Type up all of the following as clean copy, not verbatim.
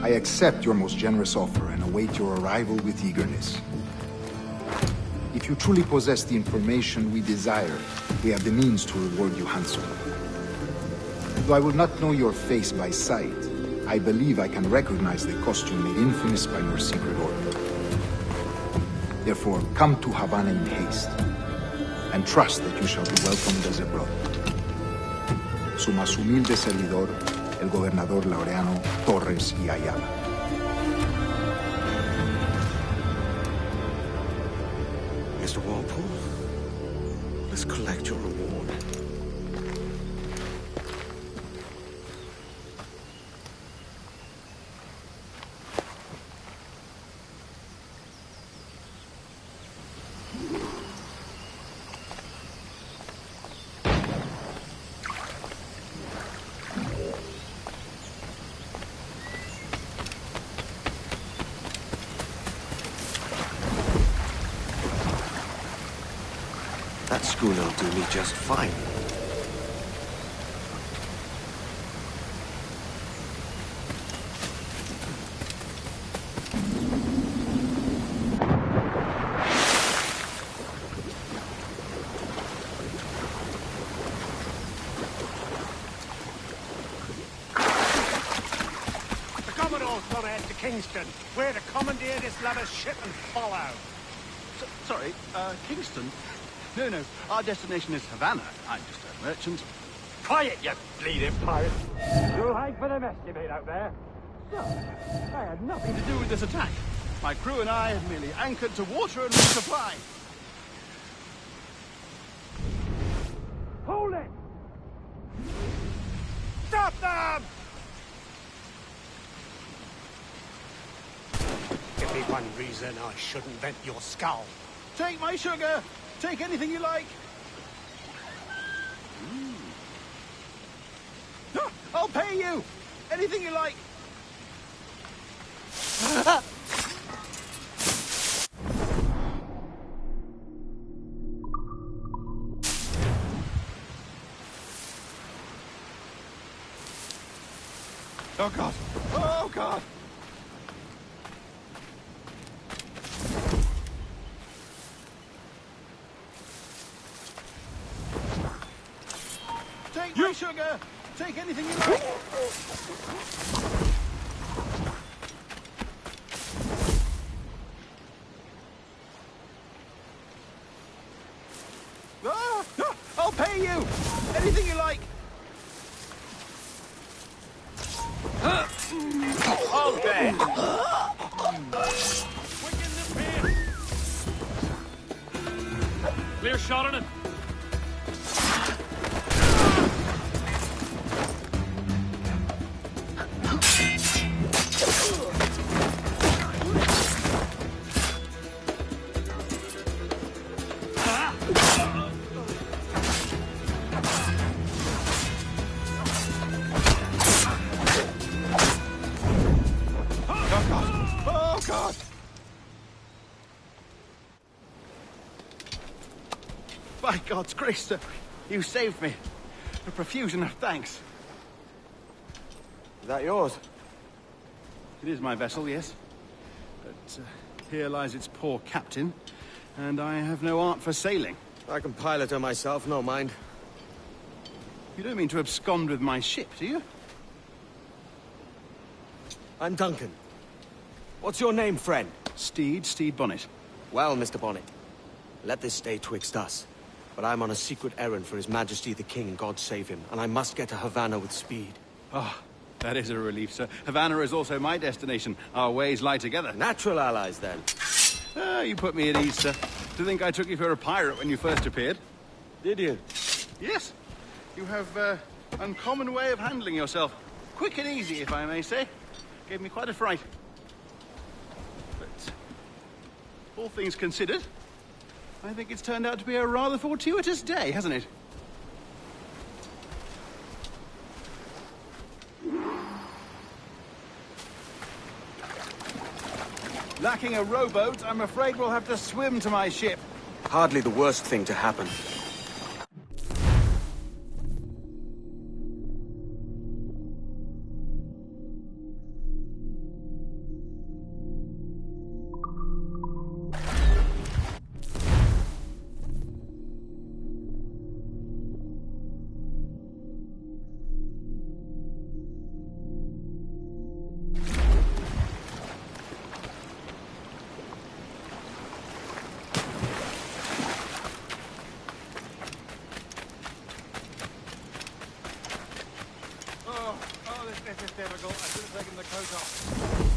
I accept your most generous offer and await your arrival with eagerness. If you truly possess the information we desire, we have the means to reward you handsomely. Though I will not know your face by sight, I believe I can recognize the costume made infamous by your secret order. Therefore, come to Havana in haste, and trust that you shall be welcomed as a brother. Su más humilde servidor, el gobernador Laureano Torres y Ayala. Mr. Walpole, let's collect your reward. That schooner'll do me just fine. The Commodore's gone out to Kingston, where to commandeer this lover's ship and follow. Sorry, Kingston? No, our destination is Havana. I'm just a merchant. Quiet, you bleeding pirate! You'll hang for the mess you made out there. No, I had nothing to do with this attack. My crew and I had merely anchored to water and resupply. Hold it! Stop them! Give me one reason I shouldn't vent your skull. Take my sugar! Take anything you like! Ah, I'll pay you! Anything you like! Oh, God! Oh, God! Take my sugar! Take anything you like! I'll pay you! Anything you like! Hold there! Clear shot on it! By God's grace, sir, you saved me. A profusion of thanks. Is that yours? It is my vessel, yes. But here lies its poor captain, and I have no art for sailing. I can pilot her myself, no mind. You don't mean to abscond with my ship, do you? I'm Duncan. What's your name, friend? Steed Bonnet. Well, Mr. Bonnet, let this stay twixt us. But I'm on a secret errand for His Majesty the King, God save him, and I must get to Havana with speed. Ah, that is a relief, sir. Havana is also my destination. Our ways lie together. Natural allies, then. Ah, you put me at ease, sir. To think I took you for a pirate when you first appeared. Did you? Yes. You have uncommon way of handling yourself. Quick and easy, if I may say. Gave me quite a fright. But all things considered, I think it's turned out to be a rather fortuitous day, hasn't it? Lacking a rowboat, I'm afraid we'll have to swim to my ship. Hardly the worst thing to happen. is difficult. I should have taken the coat off.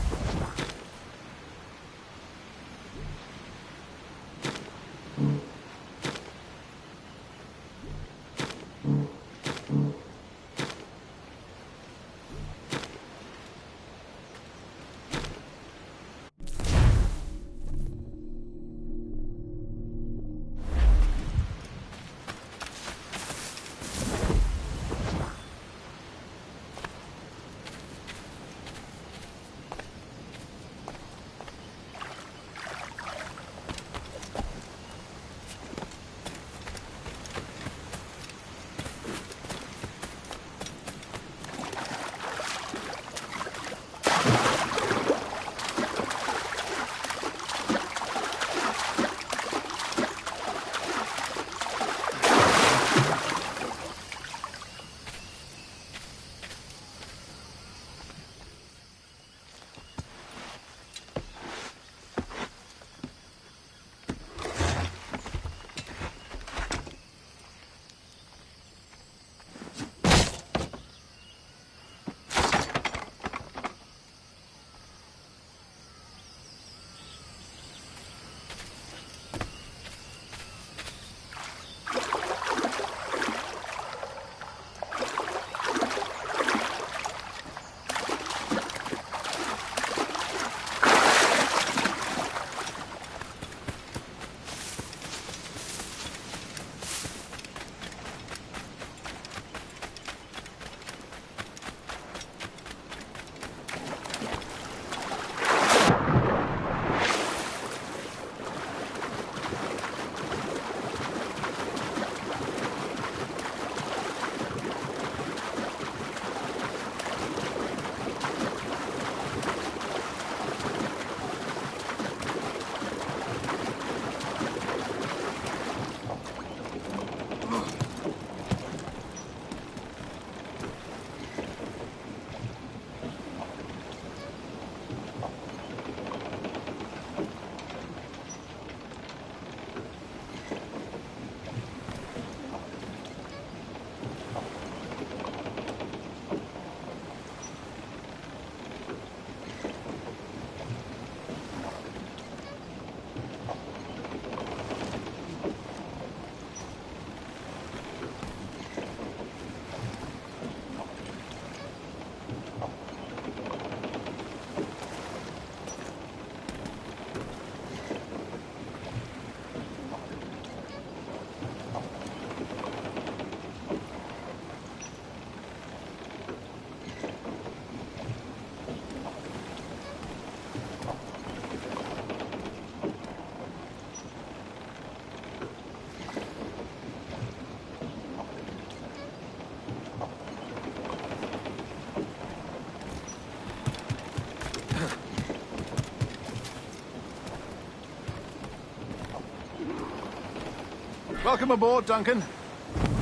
Welcome aboard, Duncan.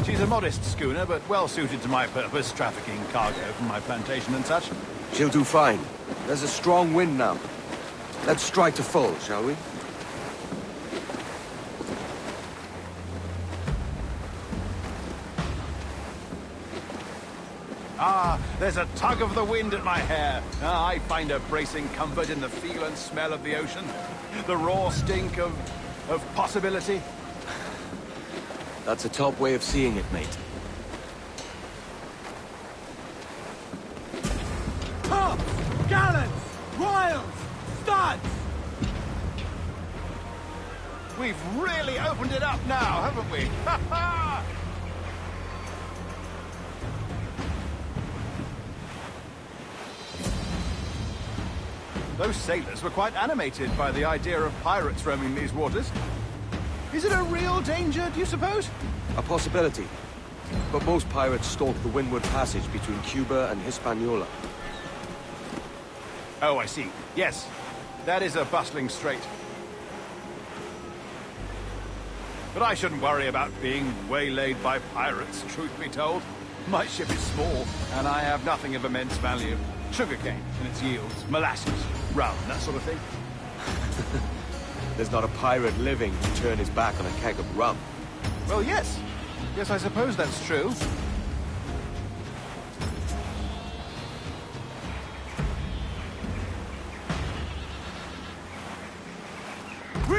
She's a modest schooner, but well suited to my purpose, trafficking cargo from my plantation and such. She'll do fine. There's a strong wind now. Let's strike to full, shall we? Ah, there's a tug of the wind at my hair. Ah, I find a bracing comfort in the feel and smell of the ocean. The raw stink of possibility. That's a top way of seeing it, mate. Tops! Gallants! Royals! Studs! We've really opened it up now, haven't we? Ha ha! Those sailors were quite animated by the idea of pirates roaming these waters. Is it a real danger, do you suppose? A possibility. But most pirates stalk the windward passage between Cuba and Hispaniola. Oh, I see. Yes, that is a bustling strait. But I shouldn't worry about being waylaid by pirates, truth be told. My ship is small, and I have nothing of immense value. Sugarcane and its yields, molasses, rum, that sort of thing. There's not a pirate living to turn his back on a keg of rum. Well, yes. Yes, I suppose that's true.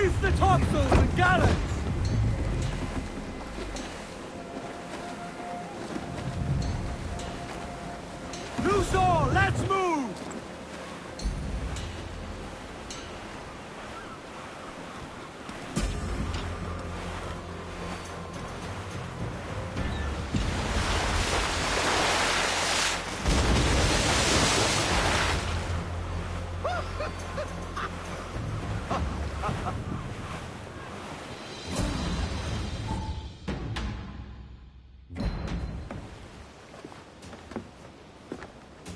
Reef the topsails and gallants! Loose all, let's move!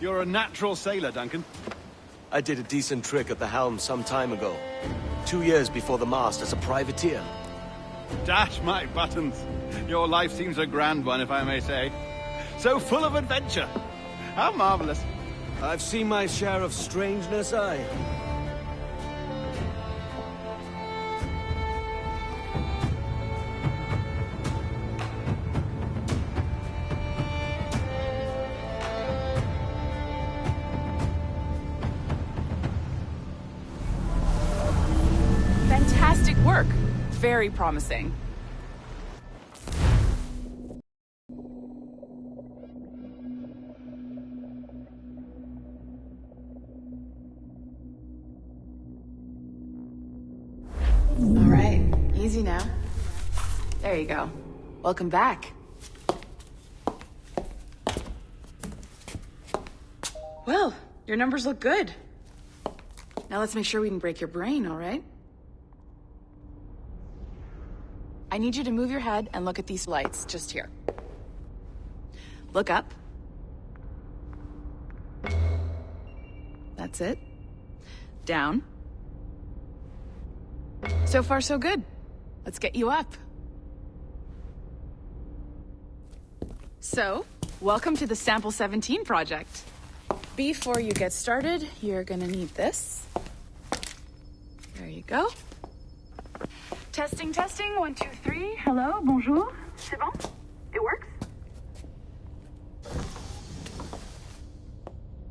You're a natural sailor, Duncan. I did a decent trick at the helm some time ago. 2 years before the mast as a privateer. Dash my buttons. Your life seems a grand one, if I may say. So full of adventure. How marvelous. I've seen my share of strangeness, aye. Fantastic work. Very promising. All right, easy now. There you go. Welcome back. Well, your numbers look good. Now let's make sure we can break your brain, all right? I need you to move your head and look at these lights just here. Look up. That's it. Down. So far, so good. Let's get you up. So, welcome to the Sample 17 project. Before you get started, you're gonna need this. There you go. Testing, testing, 1, 2, 3. Hello, bonjour. C'est bon? It works?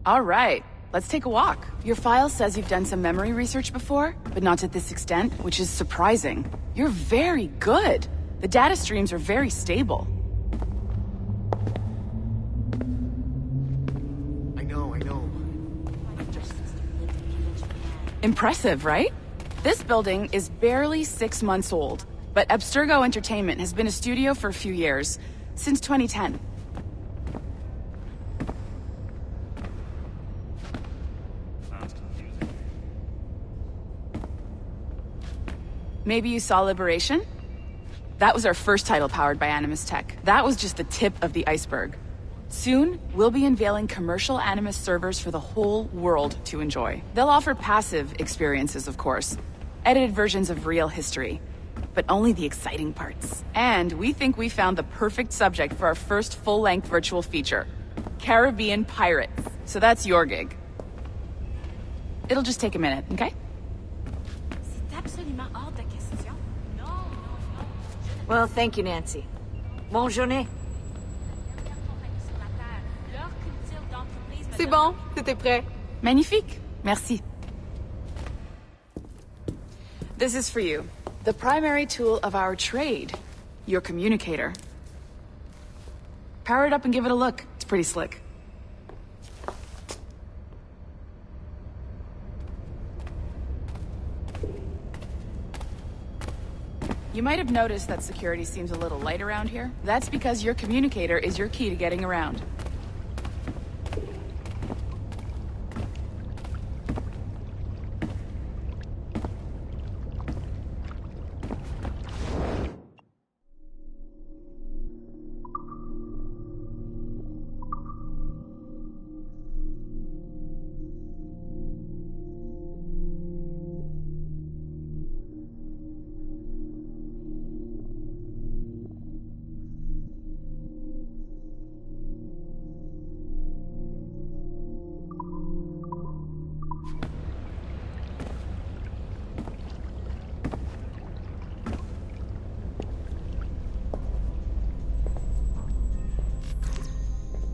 All right, let's take a walk. Your file says you've done some memory research before, but not to this extent, which is surprising. You're very good. The data streams are very stable. I know. Impressive, right? This building is barely 6 months old, but Abstergo Entertainment has been a studio for a few years, since 2010. Maybe you saw Liberation? That was our first title powered by Animus Tech. That was just the tip of the iceberg. Soon, we'll be unveiling commercial Animus servers for the whole world to enjoy. They'll offer passive experiences, of course. Edited versions of real history. But only the exciting parts. And we think we found the perfect subject for our first full-length virtual feature. Caribbean pirates. So that's your gig. It'll just take a minute, okay? Well, thank you, Nancy. Bonne journée. C'est bon, c'était prêt. Magnifique. Merci. This is for you. The primary tool of our trade. Your communicator. Power it up and give it a look. It's pretty slick. You might have noticed that security seems a little light around here. That's because your communicator is your key to getting around.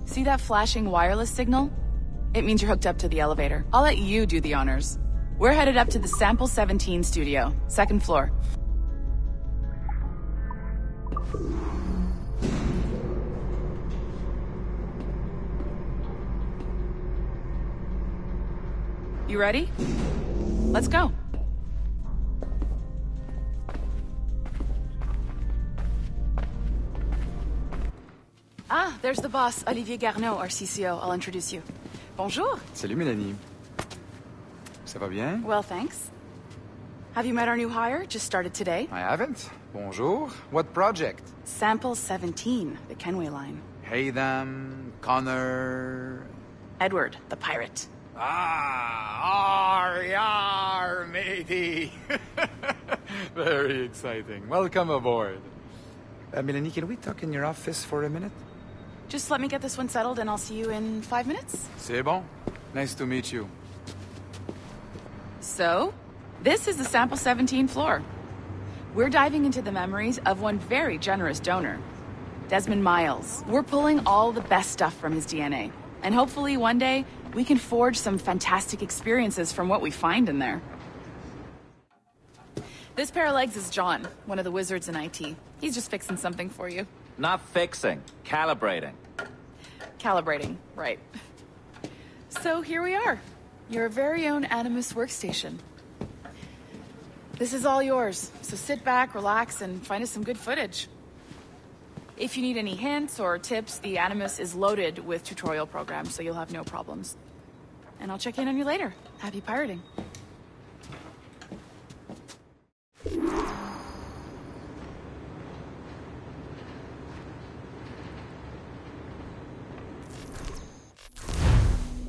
See that flashing wireless signal? It means you're hooked up to the elevator. I'll let you do the honors. We're headed up to the Sample 17 studio, second floor. You ready? Let's go. Ah, there's the boss, Olivier Garneau, our CCO. I'll introduce you. Bonjour. Salut Mélanie. Ça va bien? Well, thanks. Have you met our new hire? Just started today. I haven't. Bonjour. What project? Sample 17, the Kenway line. Hey them, Connor... Edward, the pirate. Ah, yar, matey. Very exciting. Welcome aboard. Mélanie, can we talk in your office for a minute? Just let me get this one settled and I'll see you in 5 minutes. C'est bon. Nice to meet you. So, this is the Sample 17 floor. We're diving into the memories of one very generous donor, Desmond Miles. We're pulling all the best stuff from his DNA. And hopefully one day, we can forge some fantastic experiences from what we find in there. This pair of legs is John, one of the wizards in IT. He's just fixing something for you. Not fixing, calibrating. Calibrating, right. So here we are, your very own Animus workstation. This is all yours, so sit back, relax, and find us some good footage. If you need any hints or tips, the Animus is loaded with tutorial programs, so you'll have no problems. And I'll check in on you later. Happy pirating.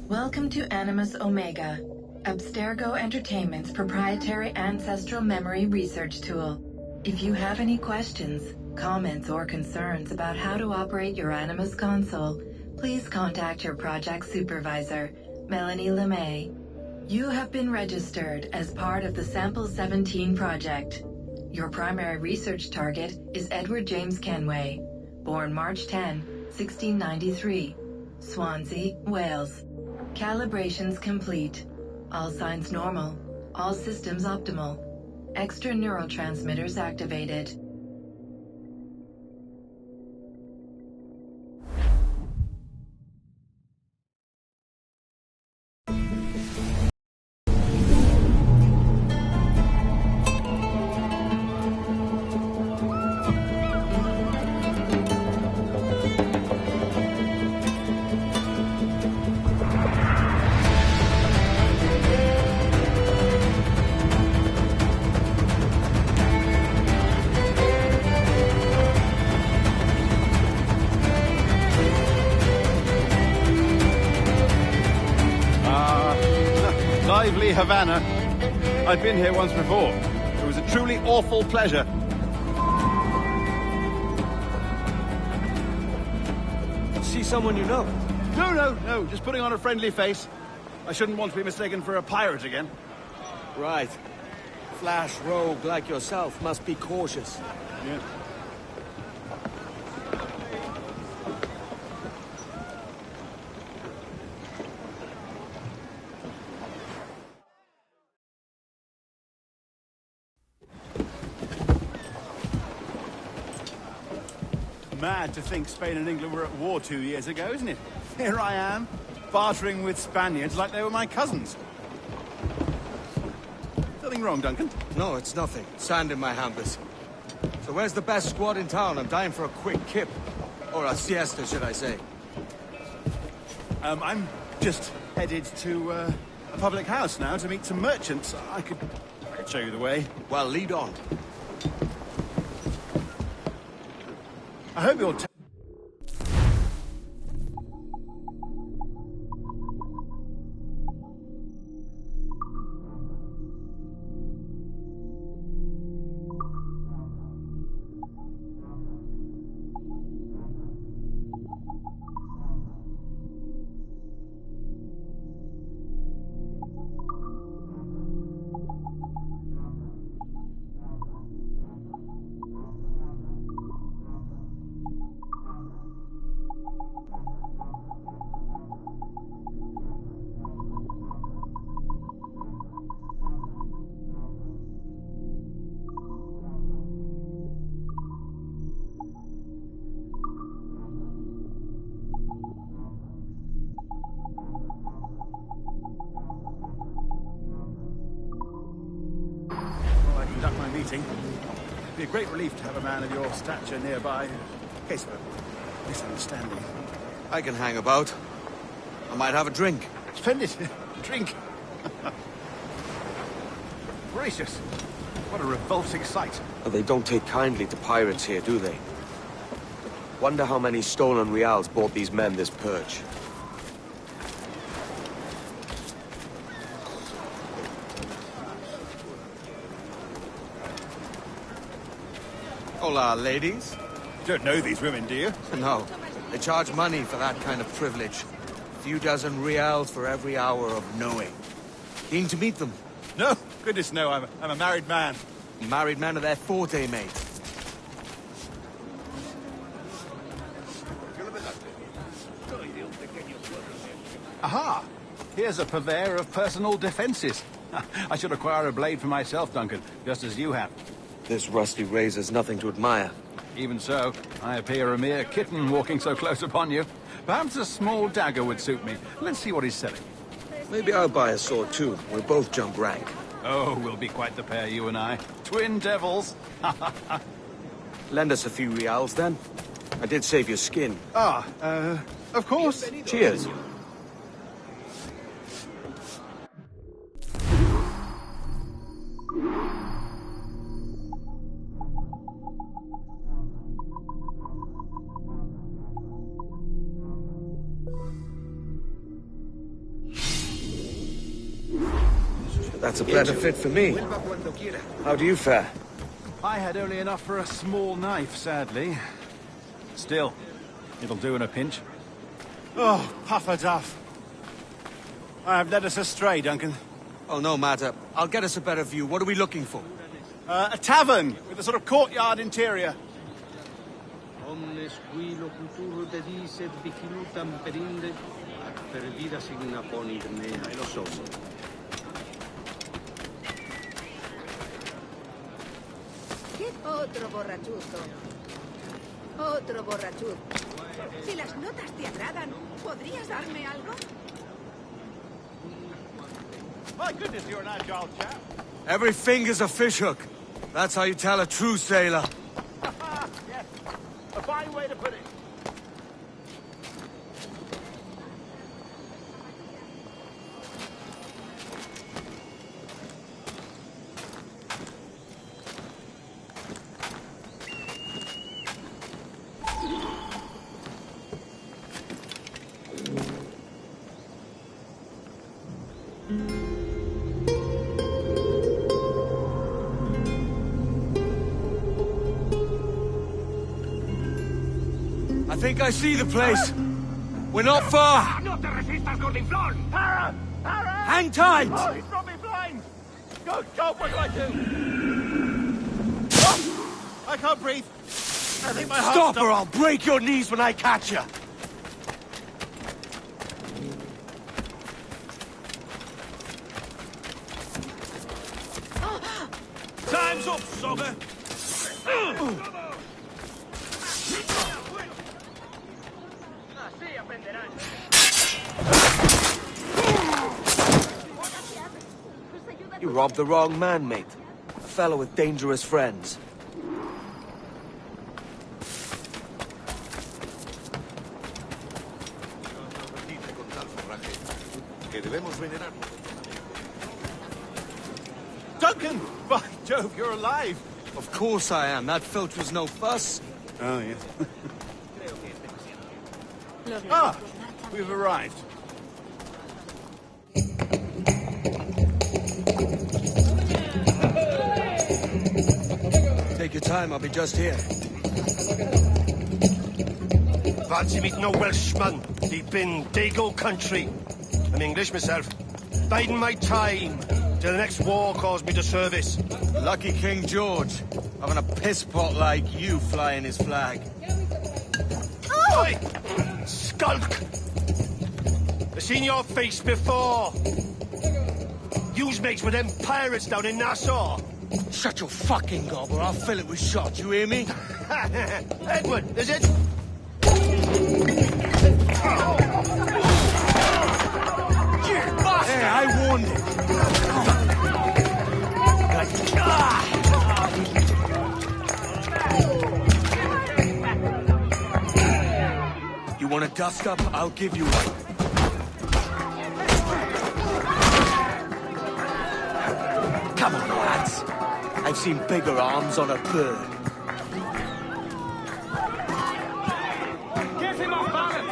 Welcome to Animus Omega, Abstergo Entertainment's proprietary ancestral memory research tool. If you have any questions, comments, or concerns about how to operate your Animus console, please contact your project supervisor, Melanie LeMay. You have been registered as part of the Sample 17 project. Your primary research target is Edward James Kenway, born March 10, 1693, Swansea, Wales. Calibrations complete. All signs normal. All systems optimal. Extra neurotransmitters activated. Lively Havana. I've been here once before. It was a truly awful pleasure. See someone you know? No, just putting on a friendly face. I shouldn't want to be mistaken for a pirate again. Right. Flash rogue like yourself must be cautious. Yeah. Mad to think Spain and England were at war 2 years ago, isn't it? Here I am, bartering with Spaniards like they were my cousins. Nothing wrong, Duncan? No, it's nothing. Sand in my hampers. So where's the best squad in town? I'm dying for a quick kip. Or a siesta, should I say. I'm just headed to a public house now to meet some merchants. I could show you the way. Well, lead on. I hope you'll... exciting. It'd be a great relief to have a man of your stature nearby. In case of a misunderstanding. I can hang about. I might have a drink. Splendid. Drink. Gracious. What a revolting sight. They don't take kindly to pirates here, do they? Wonder how many stolen reals bought these men this purge. Hola, ladies. Don't know these women, do you? No. They charge money for that kind of privilege. A few dozen reals for every hour of knowing. Keen to meet them. No, goodness no, I'm a married man. Married men are their forte, mate. Aha! Here's a purveyor of personal defenses. I should acquire a blade for myself, Duncan, just as you have. This rusty razor's nothing to admire. Even so, I appear a mere kitten walking so close upon you. Perhaps a small dagger would suit me. Let's see what he's selling. Maybe I'll buy a sword too. We'll both jump rank. Oh, we'll be quite the pair, you and I. Twin devils. Lend us a few reals, then. I did save your skin. Of course. Cheers. That's a better fit for me. How do you fare? I had only enough for a small knife, sadly. Still, it'll do in a pinch. Oh, puffer duff. I have led us astray, Duncan. Oh, no matter. I'll get us a better view. What are we looking for? A tavern with a sort of courtyard interior. Otro borrachuzo. Otro borrachuzo. Si las notas te agradan, ¿podrías darme algo? My goodness, you're an agile chap. Every finger's a fishhook. That's how you tell a true sailor. Yes, a fine way to put it. I think I see the place. We're not far. ¡No te resistas, gordinflón! Para! Hang tight! Oh, he's brought me blind! God, what do I do? Oh, I can't breathe. I think my heart Stop or I'll break your knees when I catch you. Time's up, sober. You robbed the wrong man, mate. A fellow with dangerous friends. Duncan! By Jove, you're alive! Of course I am. That filch was no fuss. Oh, yes. Ah! We've arrived. Take your time, I'll be just here. Fancy meeting no Welshman deep in Dago country. I'm English myself. Biding my time till the next war calls me to service. Lucky King George, having a piss pot like you flying his flag. Oi! Skulk! I've seen your face before. Yous mates with them pirates down in Nassau. Shut your fucking gob or I'll fill it with shot, you hear me? Edward, is it? Hey, I warned him. Want a dust-up? I'll give you one. Come on, lads. I've seen bigger arms on a bird. Give him off balance!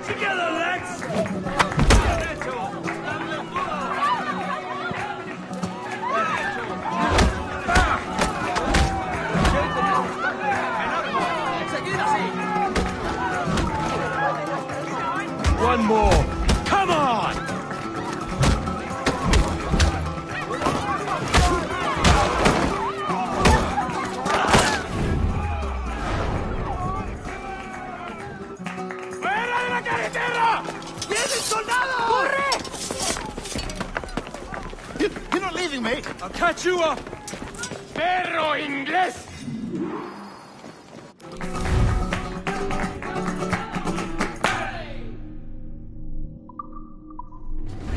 Together, lads! One more. Come on! ¡Fuera de la carretera! ¡Vienen soldados! ¡Corre! You're not leaving me! I'll catch you up! ¡Perro inglés!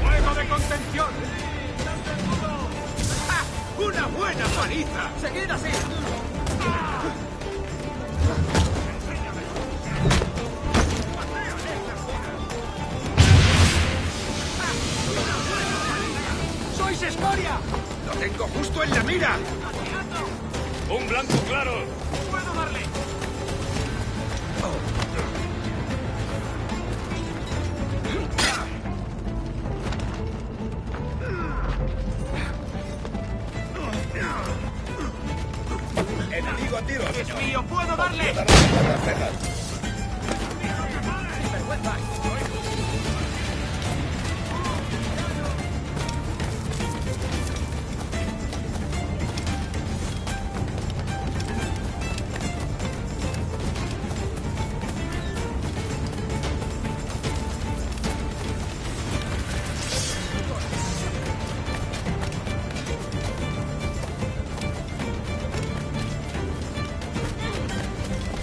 ¡Fuego de contención! ¡Ah! ¡Una buena paliza! ¡Seguid así! ¡Sois escoria! ¡Lo tengo justo en la mira! ¡Un blanco claro! ¡Puedo darle! ¡Enemigo a tiro! ¡Es mío! ¡Puedo darle! ¡Vergüenza!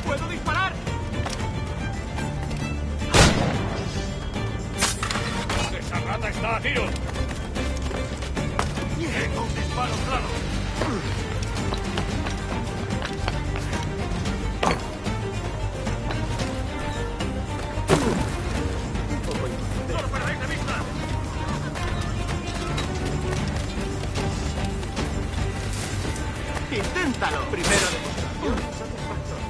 ¡Puedo disparar! ¡Esa rata está a tiro! ¡Tengo un disparo claro! ¡No lo perdáis de vista! ¡Inténtalo! Primero demostración.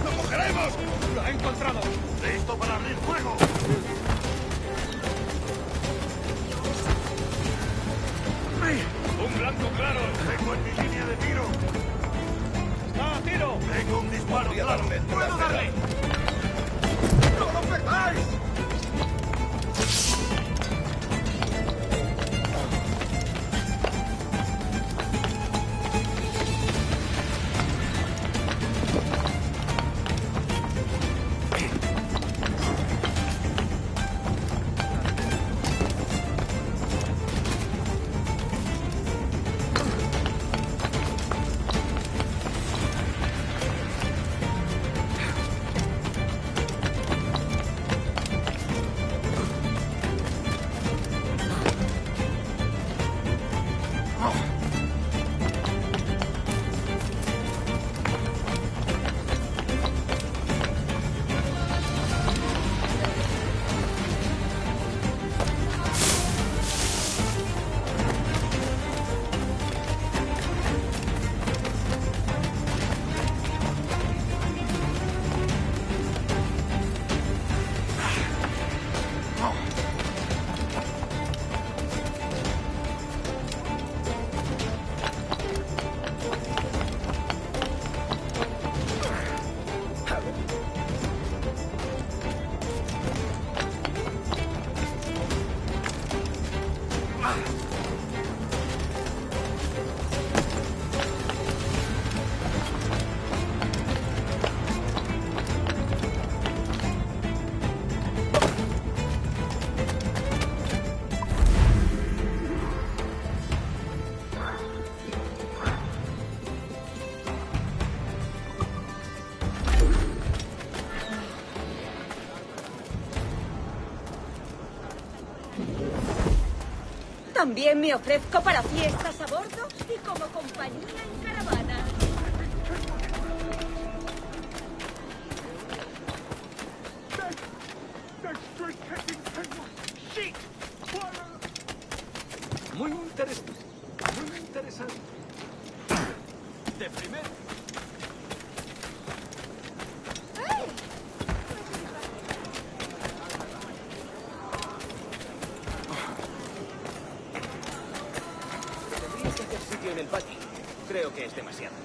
¡Lo cogeremos! ¡Lo he encontrado! ¡Listo para abrir fuego! ¡Un blanco claro! ¡Tengo en mi línea de tiro! ¡Está a tiro! ¡Tengo un disparo claro! ¡Puedo darle! ¡No lo perdáis! También me ofrezco para fiestas a bordo y como compañía en caravana. Muy interesante. Muy interesante. De primero. Tendrías que hacer sitio en el patio. Creo que es demasiado.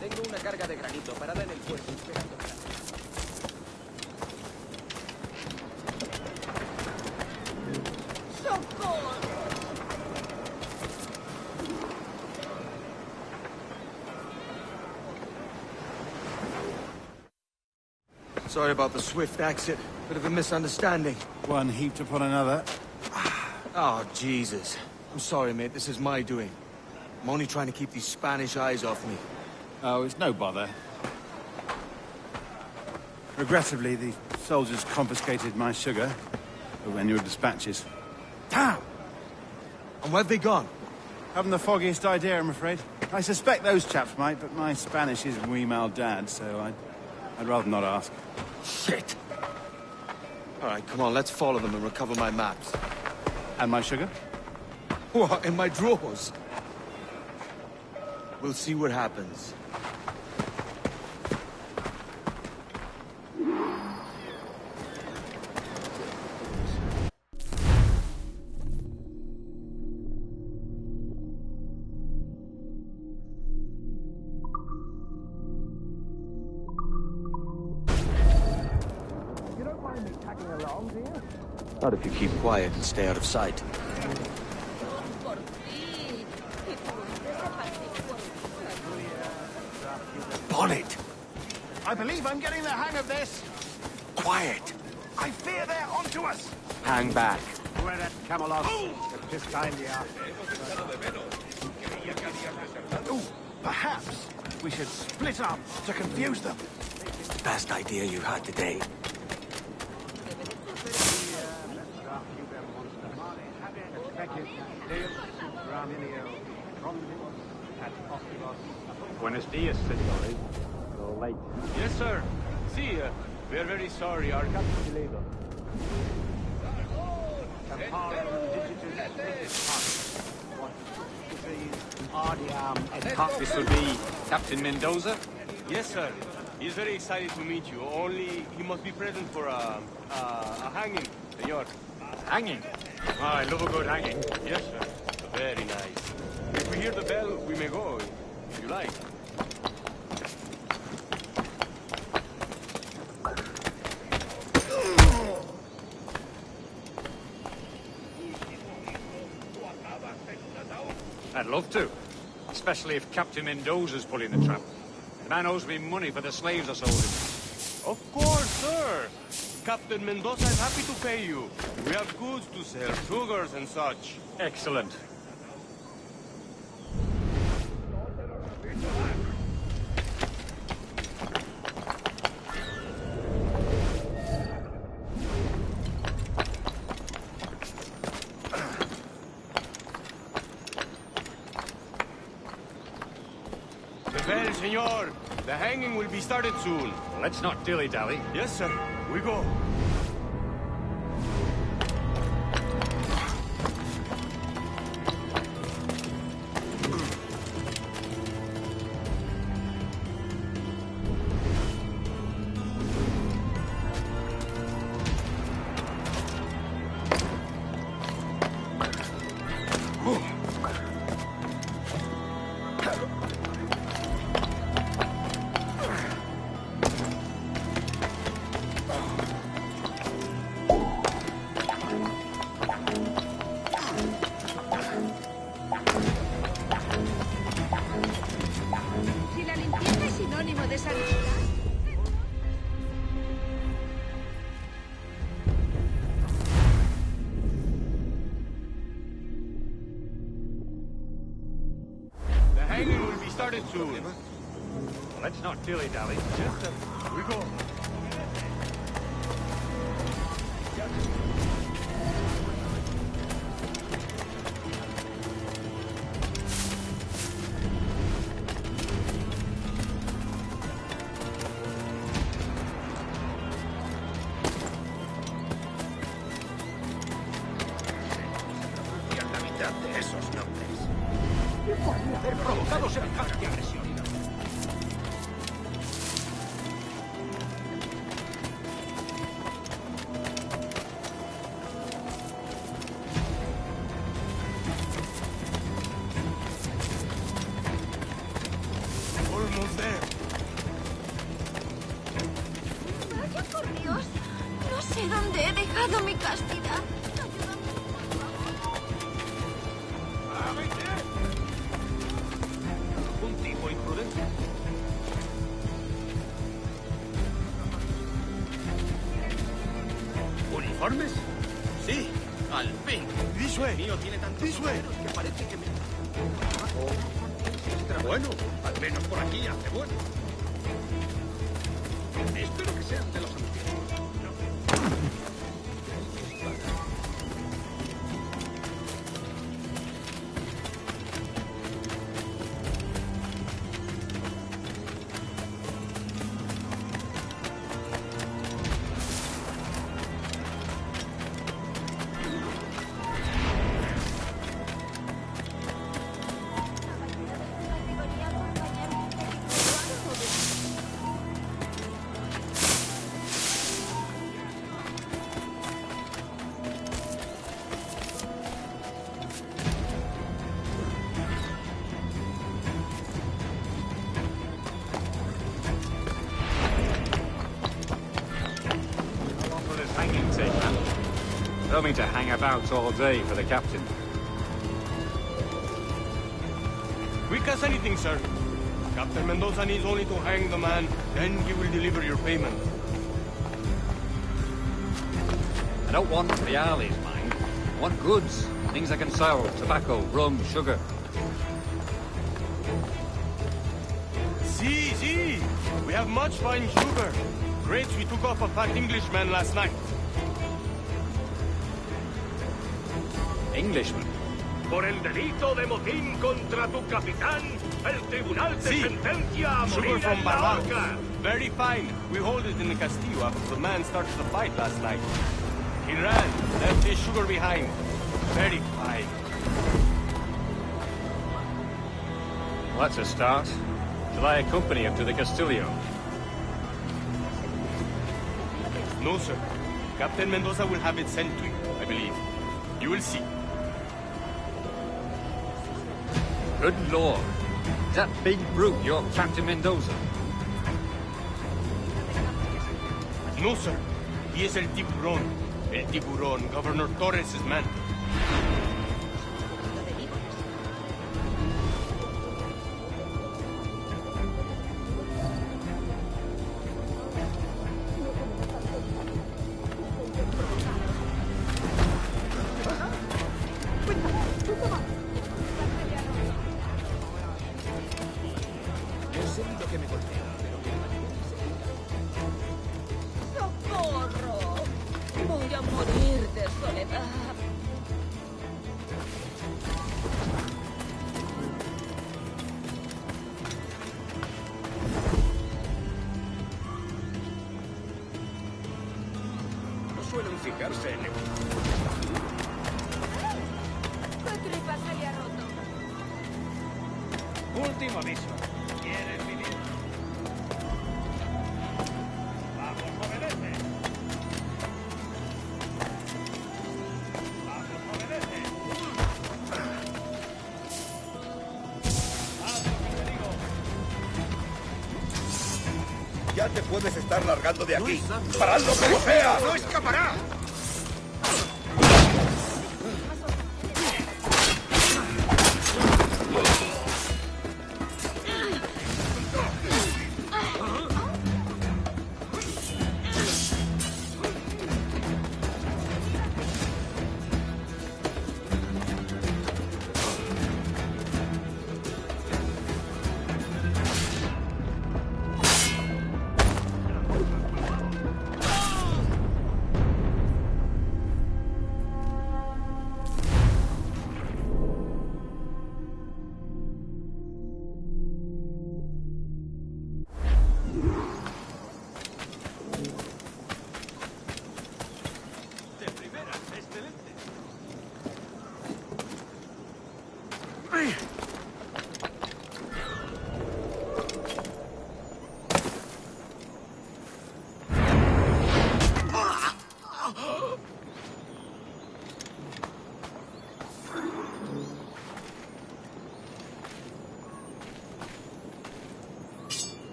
Tengo una carga de granito parada en el puerto esperando. Sorry about the swift exit. Bit of a misunderstanding. One heaped upon another. Oh, Jesus. I'm sorry, mate. This is my doing. I'm only trying to keep these Spanish eyes off me. Oh, it's no bother. Regrettably, the soldiers confiscated my sugar when your dispatches. Damn! And where've they gone? Haven't the foggiest idea, I'm afraid. I suspect those chaps might, but my Spanish is wee mal dad, so I'd rather not ask. Shit! All right, come on, let's follow them and recover my maps. And my sugar? What, in my drawers? We'll see what happens. Not if you keep quiet and stay out of sight. Bonnet! I believe I'm getting the hang of this. Quiet! I fear they're onto us. Hang back. We're at Camelot. This time, yeah. Ooh, perhaps we should split up to confuse them. Best idea you had today. Buenos dias, senores. You're late. Yes, sir. See, we are very sorry. Our captain delayed us. This will be Captain Mendoza? Yes, sir. He's very excited to meet you. Only he must be present for a hanging, senor. Hanging? Ah, I love a good hanging. Yes, sir. Very nice. If we hear the bell, we may go, if you like. I'd love to. Especially if Captain Mendoza's pulling the trap. The man owes me money for the slaves I sold him. Of course, sir. Captain Mendoza is happy to pay you. We have goods to sell, sugars and such. Excellent. Well, senor, the hanging will be started soon. Let's not dilly-dally. Yes, sir. We go. started soon. Let's not dilly-dally. Yes, sir. We go. La mitad de esos nombres. Haber provocado semejante agresión. Almost there. Vaya por Dios. No sé dónde he dejado mi castidad. Un tipo imprudente. ¿Uniformes? Sí, al fin. This way. Mío tiene tantos This way. sombreros que parece que me... Bueno, al menos por aquí hace bueno. Espero que sean de los antiguos. Hanging take, man. Don't mean to hang about all day for the captain. Quick as anything, sir. Captain Mendoza needs only to hang the man, then he will deliver your payment. I don't want reales, mind. I want goods. Things I can sell. Tobacco, rum, sugar. See. We have much fine sugar. Grapes we took off a fat Englishman last night. Englishman? Por el delito de motín contra tu capitán, el tribunal te sentencia a Sugar morir from en la Barbados. horca. Very fine. We hold it in the Castillo after the man started the fight last night. He ran, left his sugar behind. Very fine. Well, that's a start. Shall I accompany him to the Castillo? No, sir. Captain Mendoza will have it sent to you, I believe. You will see. Good Lord. Is that big brute your Captain Mendoza? No, sir. He is El Tiburón. El Tiburón, Governor Torres' man. ¡Socorro! Voy a morir de soledad. No suelen fijarse en el... ¿Qué tripa se le ha roto? Último aviso. ¿Quieres vivir? Vamos, obedece. Vamos, obedece. Haz lo que te digo. Ya te puedes estar largando de aquí. ¡Paradlo como sea! ¡No escapará!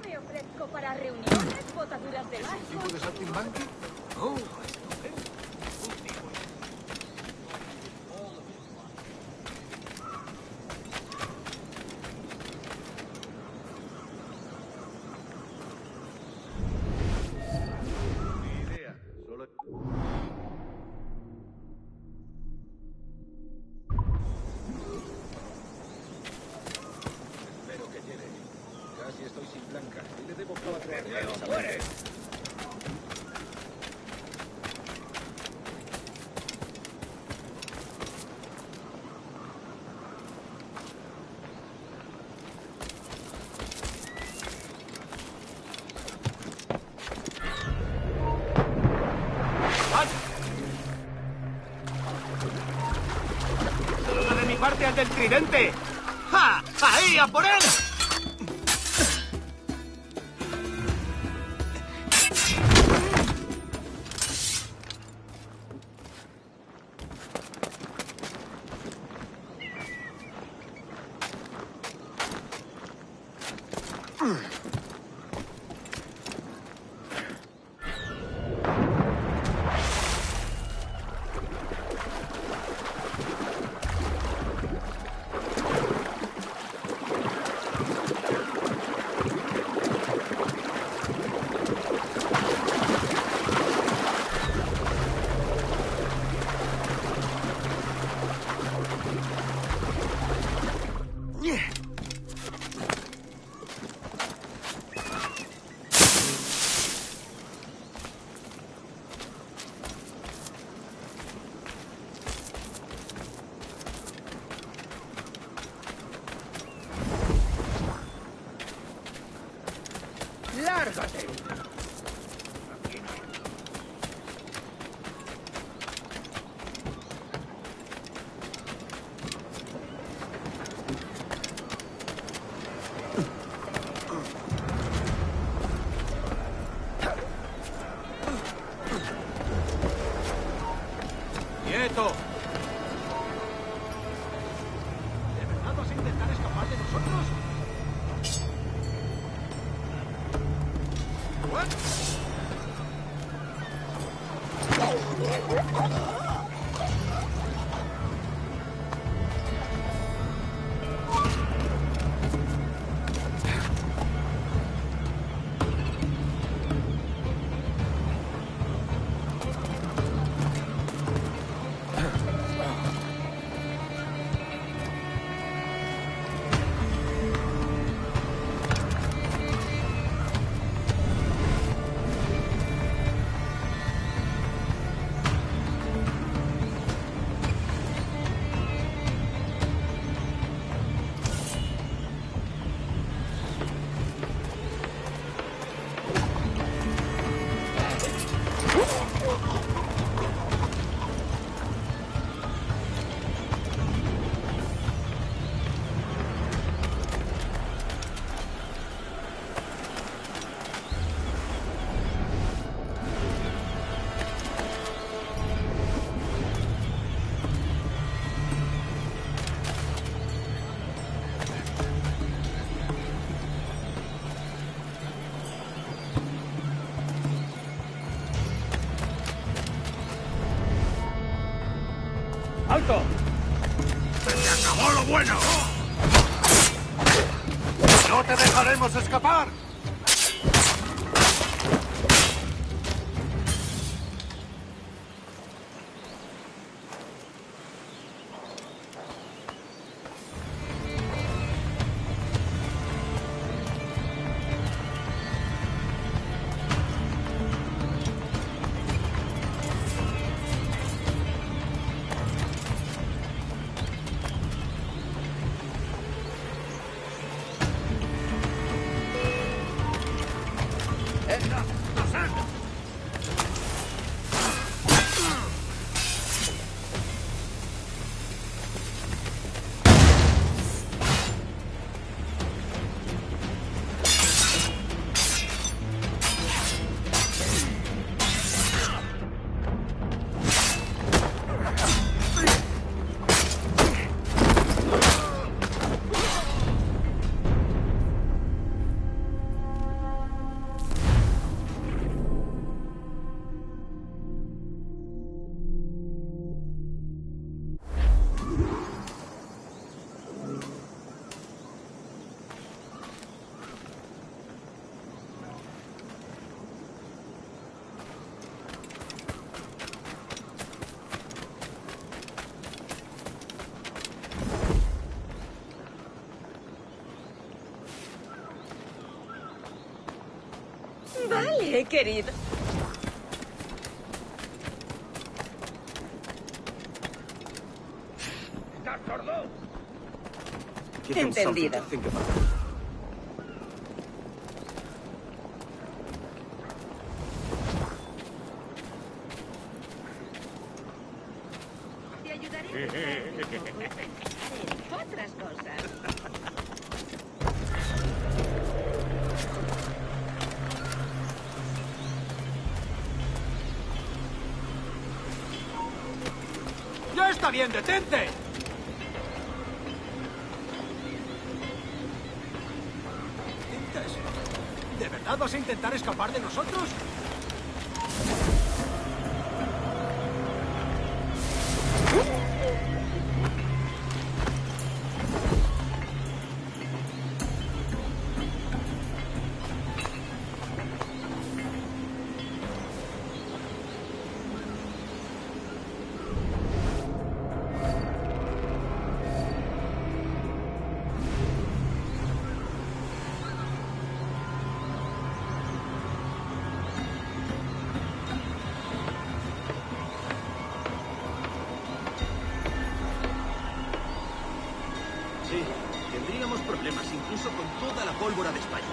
Me ofrezco para reuniones, botaduras de barco. ¿Tipo de saltimbanqui? Oh, estupendo. Ni idea. Solo... Espero que llegue. Casi estoy sin blanca y le debo 4 reales a muere. ¡Saluda de mi parte al del tridente! ¡Ja! ¡Ahí, a por él! ¡Lárgate! ¡Quieto! ¿De verdad vas a intentar escapar de nosotros? ¡Alto! ¡Se te acabó lo bueno! ¡No te dejaremos escapar! Vale, querido. ¿Estás sordo? Give him something to Entendido. think about. Te ayudaré a dejar un poco y pensar en otras cosas. ¡Ya está bien, detente! ¿De verdad vas a intentar escapar de nosotros? Sí, tendríamos problemas incluso con toda la pólvora de España.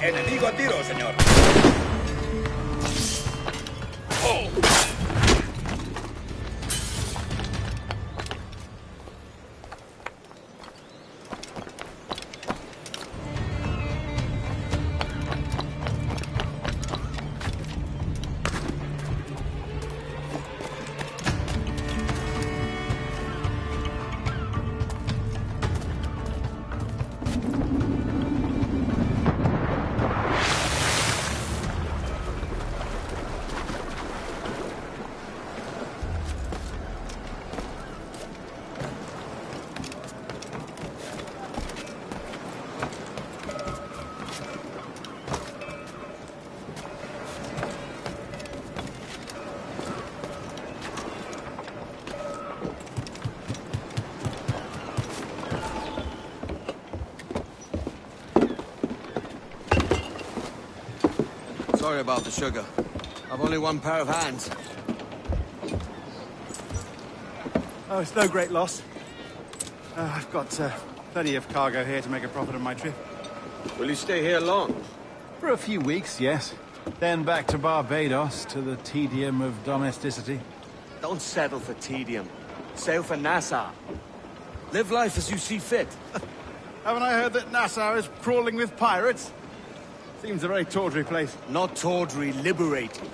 Enemigo a tiro, señor. ¡Oh! Sorry about the sugar. I've only one pair of hands. Oh, it's no great loss. I've got plenty of cargo here to make a profit on my trip. Will you stay here long? For a few weeks, yes. Then back to Barbados, to the tedium of domesticity. Don't settle for tedium. Sail for Nassau. Live life as you see fit. Haven't I heard that Nassau is crawling with pirates? Seems a very tawdry place. Not tawdry, liberated.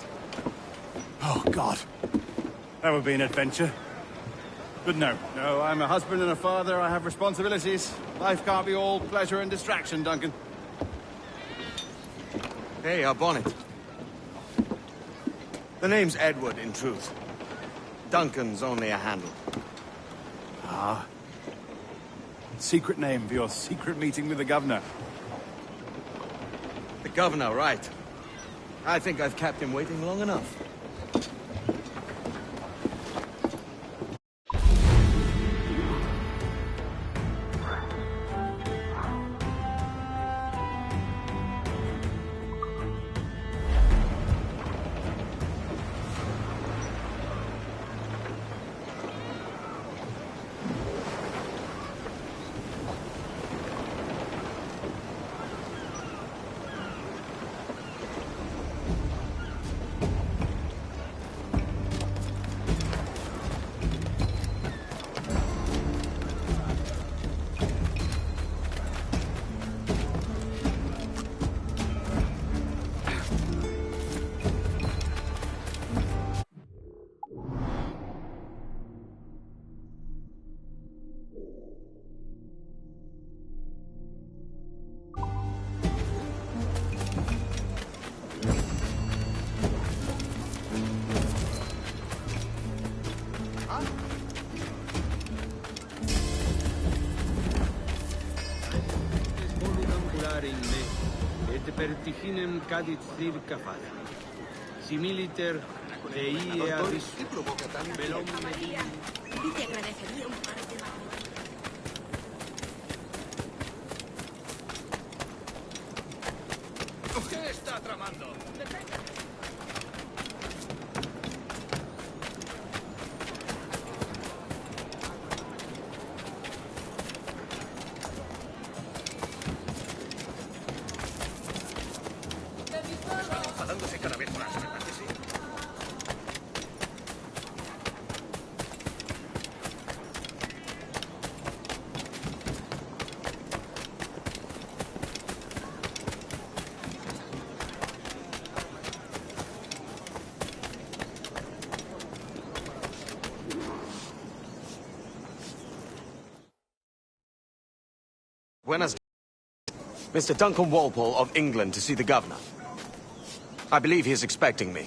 Oh, God. That would be an adventure. But no, I'm a husband and a father. I have responsibilities. Life can't be all pleasure and distraction, Duncan. Hey, our bonnet. The name's Edward, in truth. Duncan's only a handle. Ah. Secret name for your secret meeting with the governor. The governor, right. I think I've kept him waiting long enough. Pertiginem cadit circa fada. Similiter eie avis velum María, te agradecería un par de manos. ¿Qué está tramando? Enfadándose cada vez más, ¿verdad que sí? Buenas. Mr. Duncan Walpole of England to see the governor. I believe he is expecting me.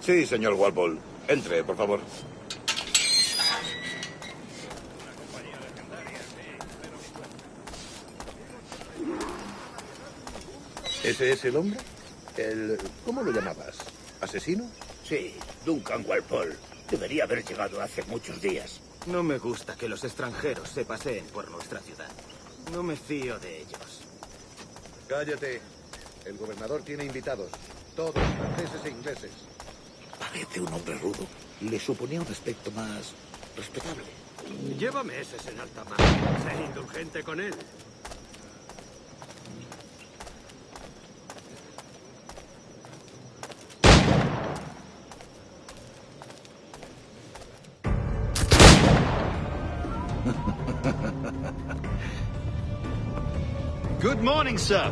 Sí, señor Walpole. Entre, por favor. ¿Ese es el hombre? ¿Cómo lo llamabas? ¿Asesino? Sí, Duncan Walpole. Debería haber llegado hace muchos días. No me gusta que los extranjeros se paseen por nuestra ciudad. No me fío de ellos. Cállate. El gobernador tiene invitados. Todos franceses e ingleses. Parece un hombre rudo. Le suponía un aspecto más respetable. Llévame ese en alta mar. Sé indulgente con él. Good morning, sir.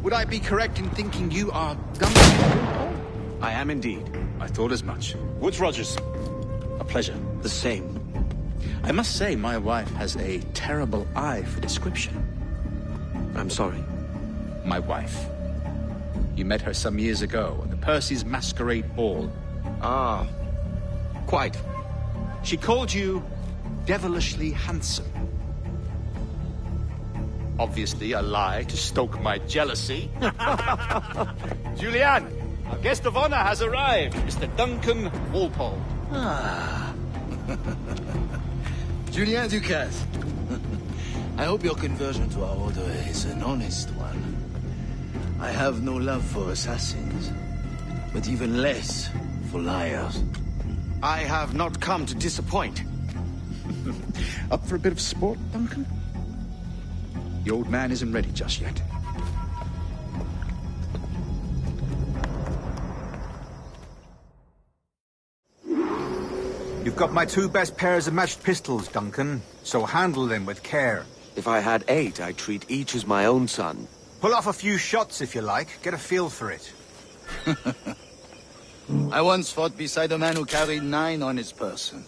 Would I be correct in thinking you are Duncan? I am indeed. I thought as much. Woods Rogers. A pleasure. The same. I must say, my wife has a terrible eye for description. I'm sorry. My wife. You met her some years ago at the Percy's Masquerade Ball. Ah, quite. She called you devilishly handsome. Obviously a lie to stoke my jealousy. Julianne, our guest of honor has arrived, Mr. Duncan Walpole. Ah. Julien Ducasse. I hope your conversion to our order is an honest one. I have no love for assassins, but even less for liars. I have not come to disappoint. Up for a bit of sport, Duncan? The old man isn't ready just yet. You've got my 2 best pairs of matched pistols, Duncan, so handle them with care. If I had 8, I'd treat each as my own son. Pull off a few shots if you like. Get a feel for it. I once fought beside a man who carried 9 on his person.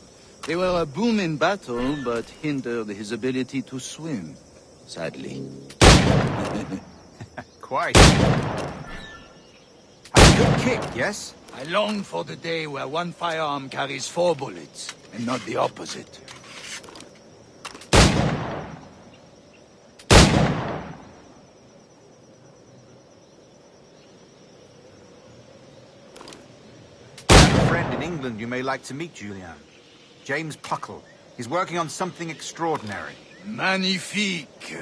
They were a boom in battle, but hindered his ability to swim, sadly. Quite. Have a good kick, yes? I long for the day where one firearm carries 4 bullets, and not the opposite. I have a friend in England you may like to meet, Julian. James Puckle. He's working on something extraordinary. Magnifique!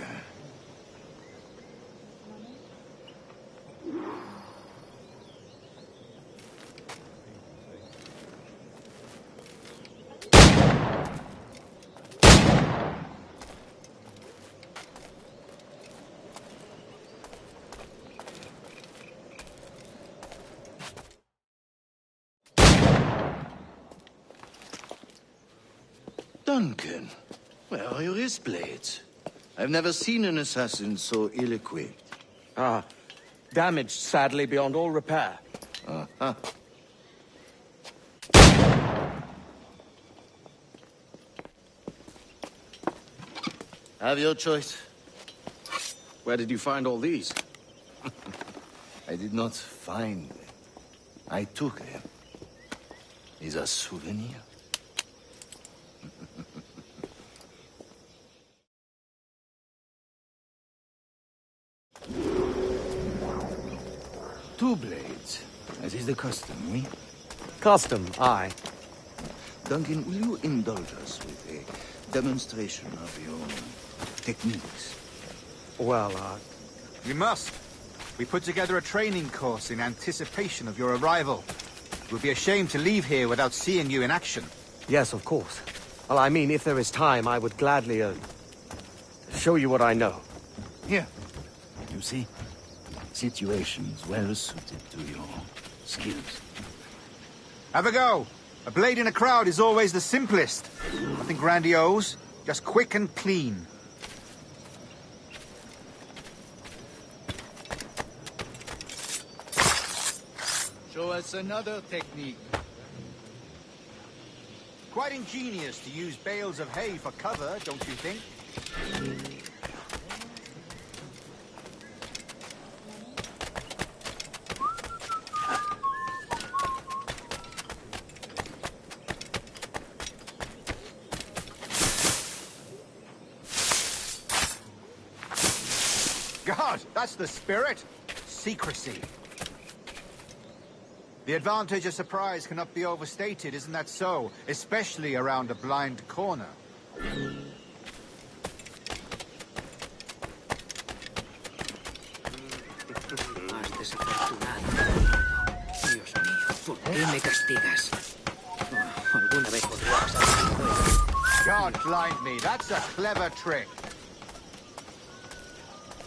Duncan, where are your wrist blades? I've never seen an assassin so ill-equipped. Ah, damaged sadly beyond all repair. Uh-huh. Have your choice. Where did you find all these? I did not find them. I took them. Is a souvenir. Two blades, as is the custom, oui? Custom, aye. Duncan, will you indulge us with a demonstration of your techniques? Well, You must. We put together a training course in anticipation of your arrival. It would be a shame to leave here without seeing you in action. Yes, of course. Well, I mean, if there is time, I would gladly, show you what I know. Here. You see? Situations well suited to your skills. Have a go. A blade in a crowd is always the simplest. Nothing grandiose, just quick and clean. Show us another technique. Quite ingenious to use bales of hay for cover, don't you think? God, that's the spirit. Secrecy. The advantage of surprise cannot be overstated, isn't that so? Especially around a blind corner. Has desafortunado. Dios mío, ¿por qué me castigas? Alguna vez podría pasar. God blind me, that's a clever trick.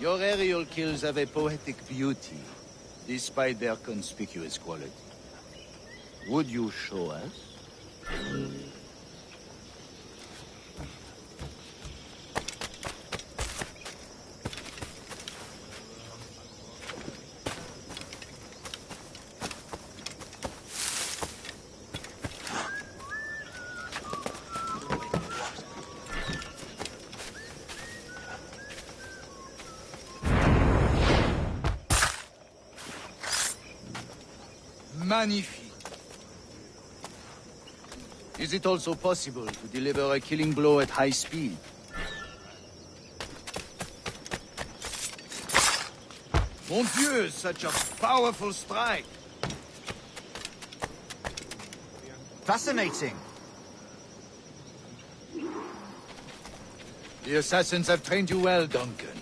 Your aerial kills have a poetic beauty, despite their conspicuous quality. Would you show us? Magnifique. Is it also possible to deliver a killing blow at high speed? Mon Dieu, such a powerful strike! Fascinating. The assassins have trained you well, Duncan.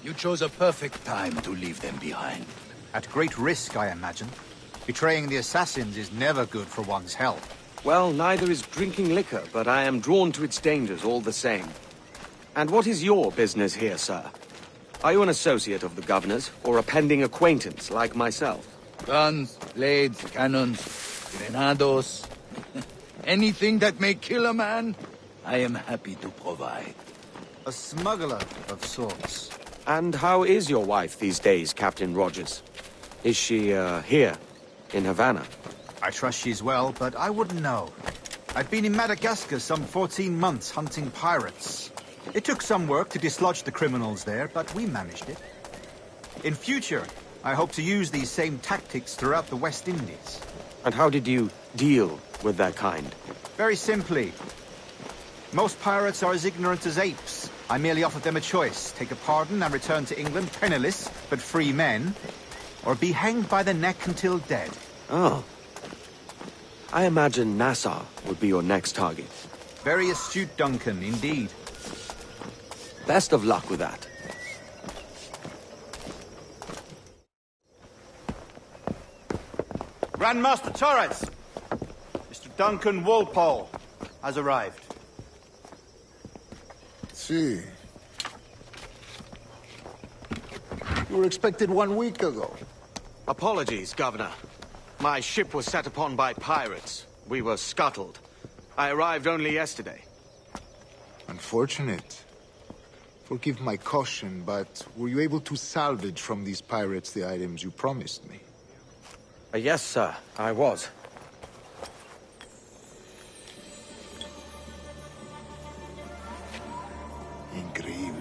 You chose a perfect time to leave them behind. At great risk, I imagine. Betraying the assassins is never good for one's health. Well, neither is drinking liquor, but I am drawn to its dangers all the same. And what is your business here, sir? Are you an associate of the governor's, or a pending acquaintance like myself? Guns, blades, cannons, grenados. Anything that may kill a man, I am happy to provide. A smuggler of sorts. And how is your wife these days, Captain Rogers? Is she, here, in Havana? I trust she's well, but I wouldn't know. I've been in Madagascar some 14 months hunting pirates. It took some work to dislodge the criminals there, but we managed it. In future, I hope to use these same tactics throughout the West Indies. And how did you deal with that kind? Very simply. Most pirates are as ignorant as apes. I merely offered them a choice. Take a pardon and return to England penniless, but free men, or be hanged by the neck until dead. Oh. I imagine Nassau would be your next target. Very astute, Duncan, indeed. Best of luck with that. Grandmaster Torres! Mr. Duncan Walpole has arrived. See. You were expected 1 week ago. Apologies, Governor. My ship was set upon by pirates. We were scuttled. I arrived only yesterday. Unfortunate. Forgive my caution, but were you able to salvage from these pirates the items you promised me? Yes, sir, I was. Increíble.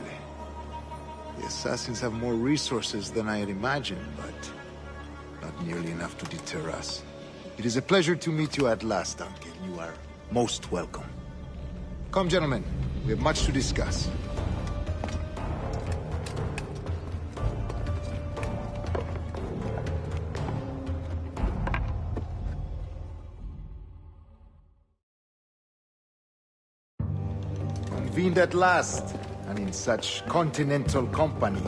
The assassins have more resources than I had imagined, but not nearly enough to deter us. It is a pleasure to meet you at last, Duncan. You are most welcome. Come, gentlemen. We have much to discuss. Convened at last, and in such continental company.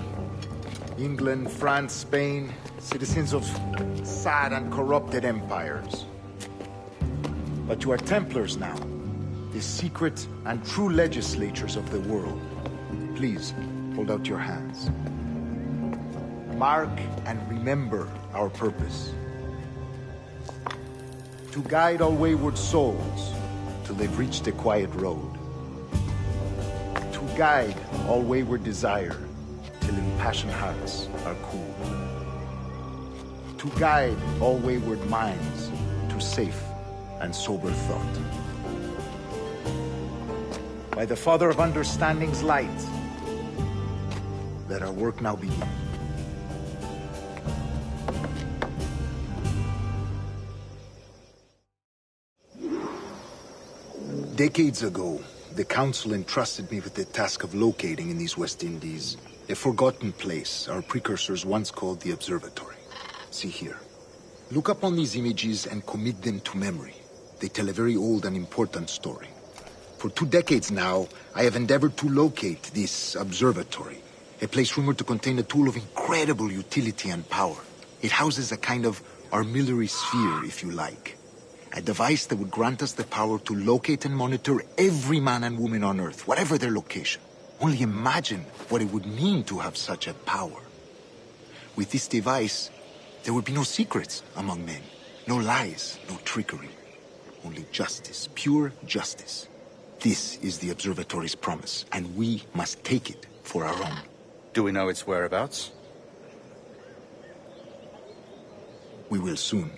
England, France, Spain, citizens of sad and corrupted empires. But you are Templars now, the secret and true legislators of the world. Please, hold out your hands. Mark and remember our purpose. To guide all wayward souls till they've reached a quiet road. To guide all wayward desire till impassioned hearts are cool. To guide all wayward minds to safe and sober thought. By the Father of Understanding's light, let our work now begin. Decades ago, the Council entrusted me with the task of locating in these West Indies a forgotten place our precursors once called the Observatory. See here. Look upon these images and commit them to memory. They tell a very old and important story. For 2 decades now, I have endeavored to locate this observatory, a place rumored to contain a tool of incredible utility and power. It houses a kind of armillary sphere, if you like. A device that would grant us the power to locate and monitor every man and woman on Earth, whatever their location. Only imagine what it would mean to have such a power. With this device, there would be no secrets among men, no lies, no trickery. Only justice, pure justice. This is the observatory's promise, and we must take it for our own. Do we know its whereabouts? We will soon.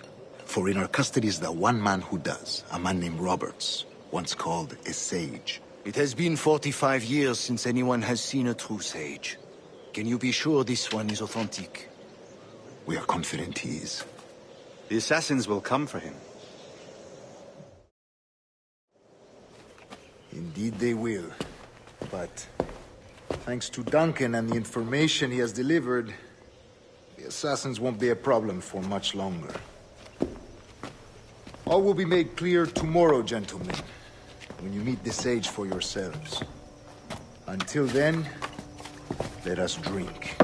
For in our custody is the one man who does, a man named Roberts, once called a sage. It has been 45 years since anyone has seen a true sage. Can you be sure this one is authentic? We are confident he is. The assassins will come for him. Indeed they will. But thanks to Duncan and the information he has delivered, the assassins won't be a problem for much longer. All will be made clear tomorrow, gentlemen, when you meet the sage for yourselves. Until then, let us drink.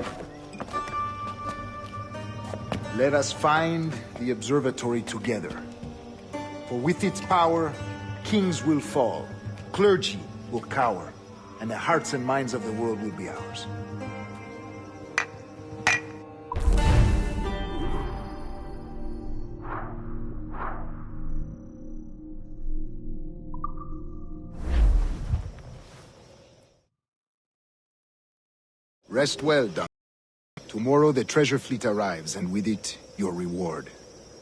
Let us find the observatory together. For with its power, kings will fall, clergy will cower, and the hearts and minds of the world will be ours. Rest well, Duncan. Tomorrow the treasure fleet arrives, and with it, your reward.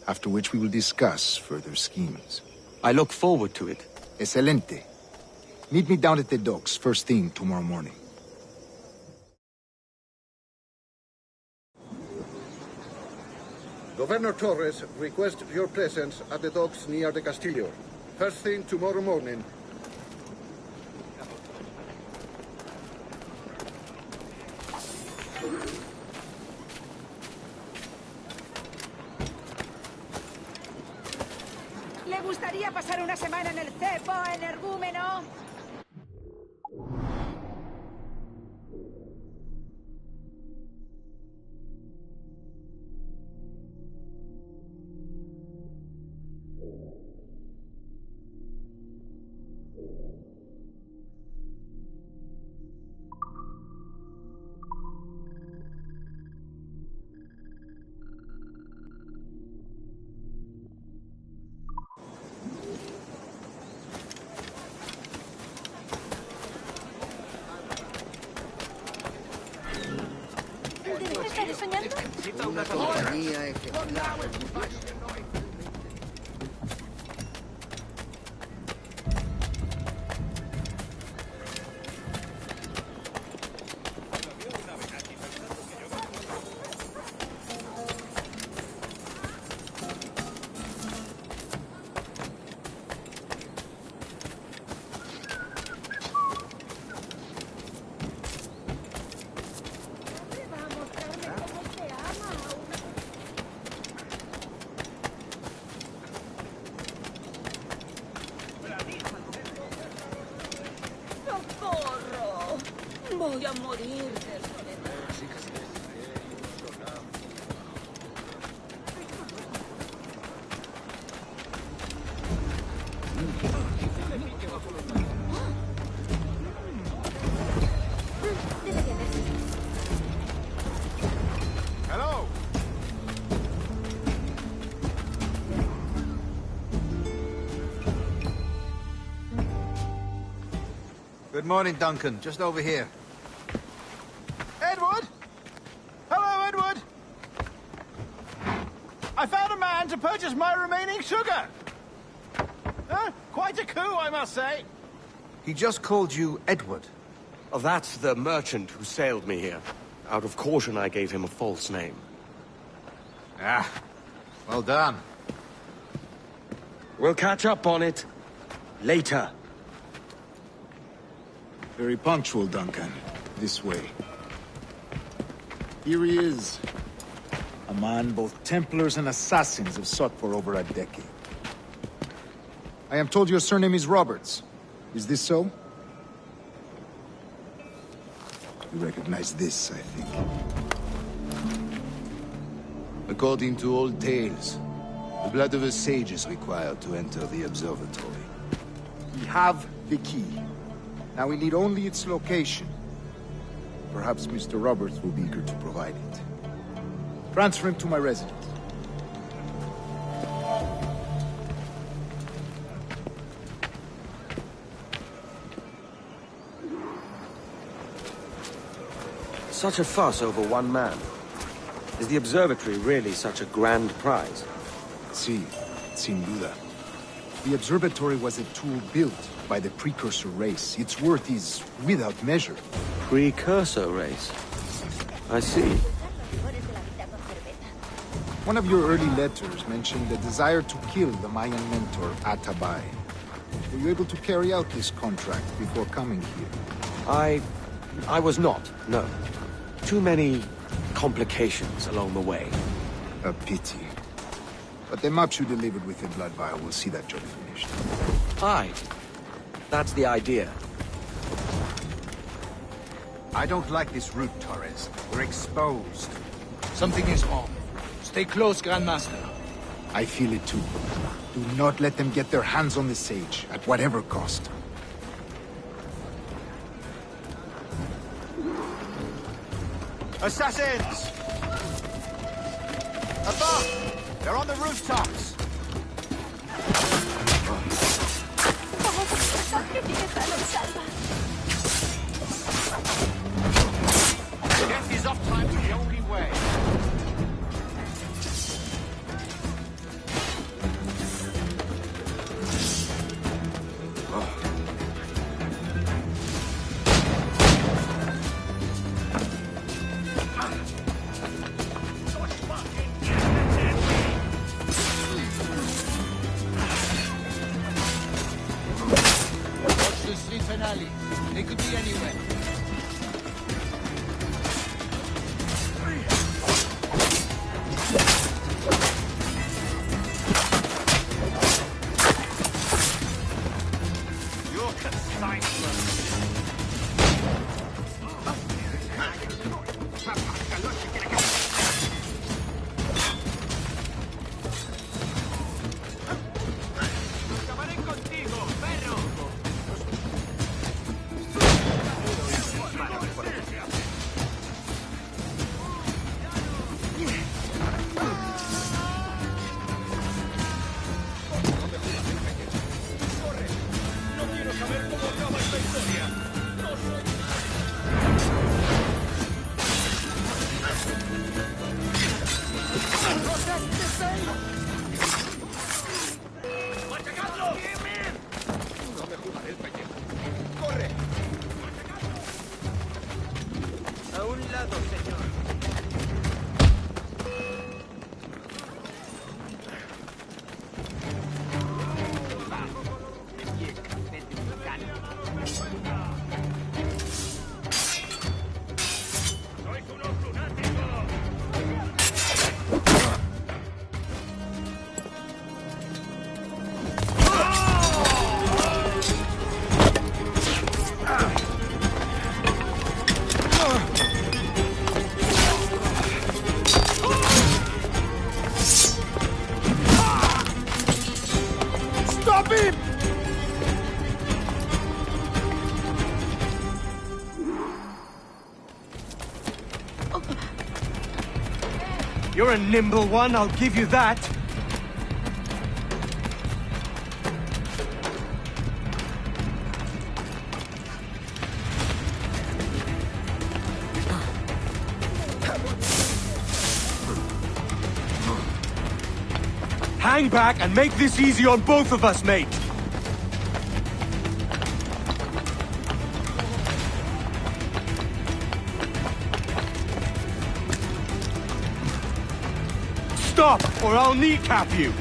After which we will discuss further schemes. I look forward to it. Excelente. Meet me down at the docks first thing tomorrow morning. Governor Torres requests your presence at the docks near the Castillo. First thing tomorrow morning. ¿Le gustaría pasar una semana en el cepo, energúmeno? Una compañía ejemplar. Voy a morir de soledad. Hello. Good morning, Duncan. Just over here. Edward? Hello, Edward. I found a man to purchase my remaining sugar. Quite a coup, I must say. He just called you Edward. Oh, that's the merchant who sailed me here. Out of caution, I gave him a false name. Ah, well done. We'll catch up on it later. Very punctual, Duncan. This way. Here he is. A man both Templars and Assassins have sought for over a decade. I am told your surname is Roberts. Is this so? You recognize this, I think. According to old tales, the blood of a sage is required to enter the observatory. We have the key. Now we need only its location. Perhaps Mr. Roberts will be eager to provide it. Transfer him to my residence. Such a fuss over one man. Is the observatory really such a grand prize? Sí, sin duda. The observatory was a tool built by the precursor race. Its worth is without measure. Precursor race? I see. One of your early letters mentioned the desire to kill the Mayan mentor, Atabai. Were you able to carry out this contract before coming here? I was not, no. Too many complications along the way. A pity. But the maps you delivered with the blood vial will see that job finished. Aye. That's the idea. I don't like this route, Torres. We're exposed. Something is wrong. Stay close, Grandmaster. I feel it too. Do not let them get their hands on the sage, at whatever cost. Assassins! Above! They're on the rooftops! Death is oftentimes the only way. They could be anywhere. You're concise. You're a nimble one, I'll give you that. Hang back and make this easy on both of us, mate. Stop, or I'll kneecap you!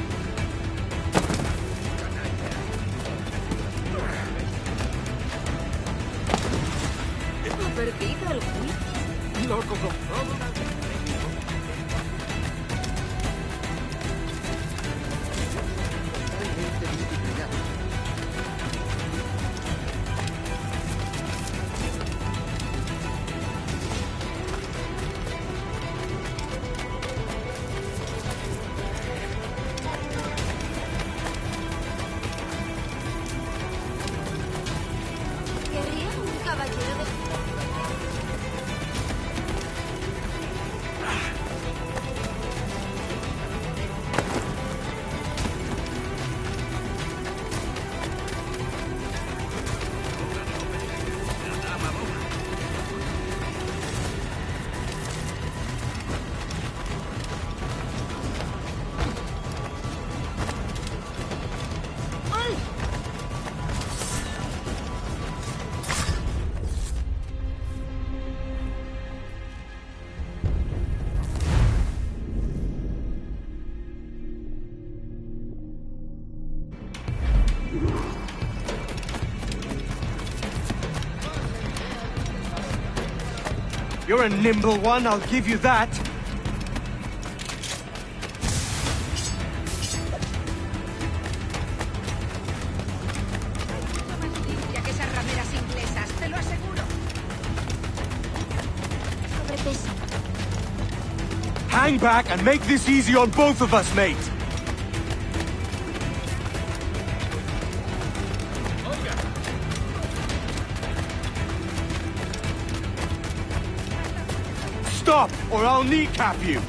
You're a nimble one, I'll give you that. Ya que esas rameras inglesas, te lo aseguro. Sobrepeso. Hang back and make this easy on both of us, mate. Stop, or I'll kneecap you!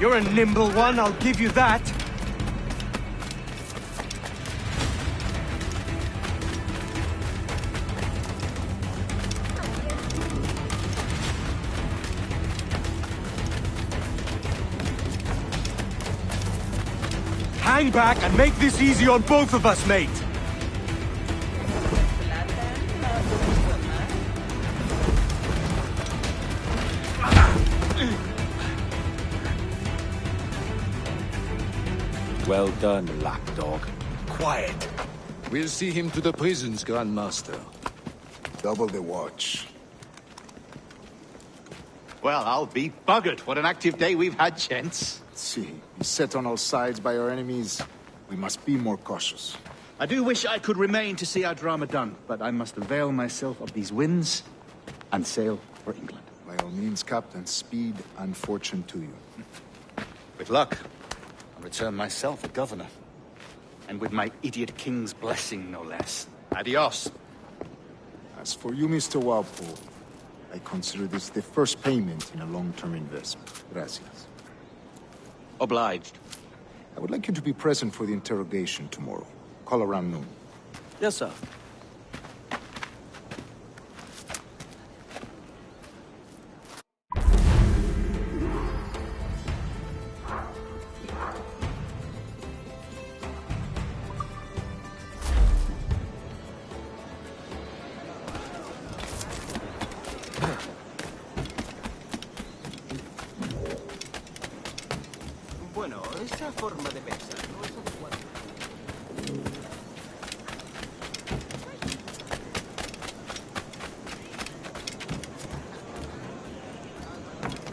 You're a nimble one, I'll give you that. Hang back and make this easy on both of us, mate. Well done, lapdog. Quiet. We'll see him to the prisons, Grandmaster. Double the watch. Well, I'll be buggered. What an active day we've had, gents. See, beset on all sides by our enemies, we must be more cautious. I do wish I could remain to see our drama done, but I must avail myself of these winds and sail for England. By all means, Captain, speed and fortune to you. With luck, I'll return myself a governor. And with my idiot king's blessing, no less. Adios. As for you, Mr. Walpole, I consider this the first payment in a long-term investment. Gracias. Obliged. I would like you to be present for the interrogation tomorrow. Call around noon. Yes, sir. Bueno, esa forma de pensar no es adecuada.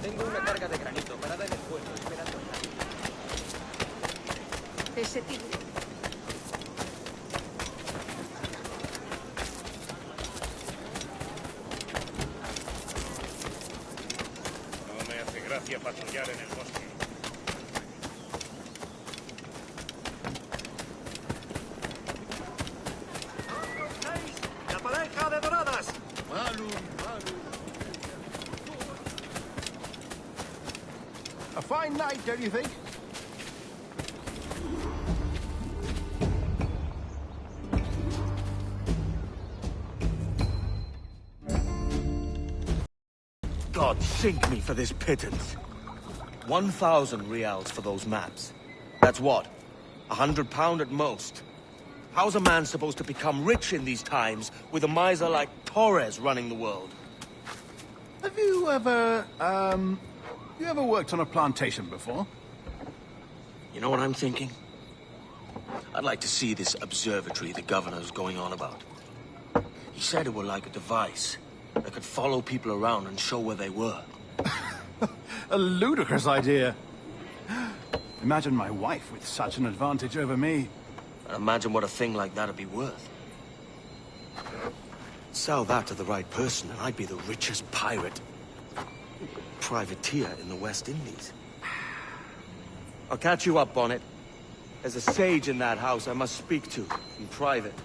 Tengo una carga de granito parada en el pueblo esperando. Ese tipo. No me hace gracia patrullar en el bosque. ¡La pareja de doradas! A fine night, don't you think? God sink me for this pittance. 1,000 reals for those maps. That's what? £100 at most. How's a man supposed to become rich in these times with a miser like Torres running the world? Have you ever, you ever worked on a plantation before? You know what I'm thinking? I'd like to see this observatory the governor's going on about. He said it were like a device that could follow people around and show where they were. A ludicrous idea. Imagine my wife with such an advantage over me. And imagine what a thing like that'd be worth. Sell that to the right person and I'd be the richest pirate. Privateer in the West Indies. I'll catch you up on it. There's a sage in that house I must speak to in private.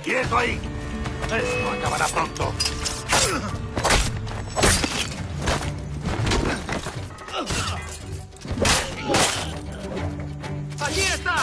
¡Quieto ahí! Esto acabará pronto. ¡Allí está!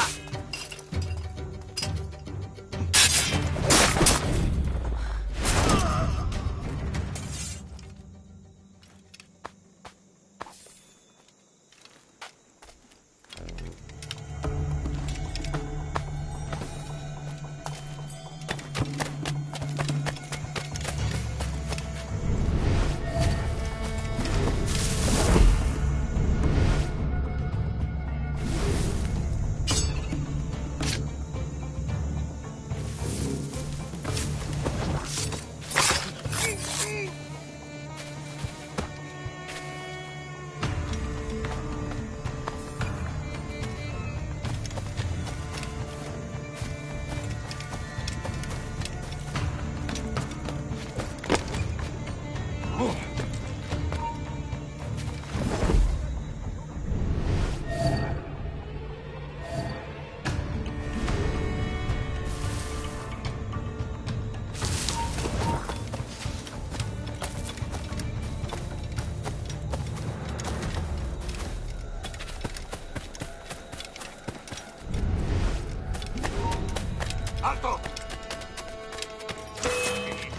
¡Alto!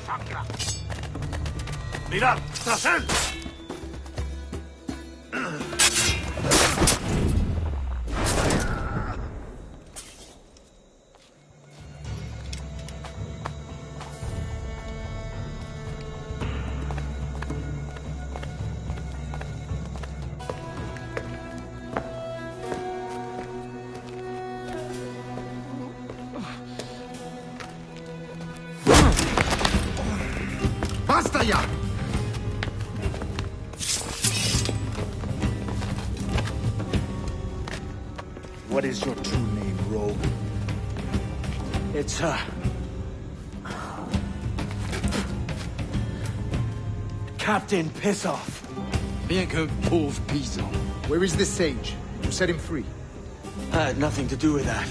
¡Sangra! ¡Mirad! ¡Tras él! ¡Basta ya! What is your true name, rogue? It's, Captain Piss Off. Bien que pauvre paysan. Where is the sage? Did you set him free? I had nothing to do with that.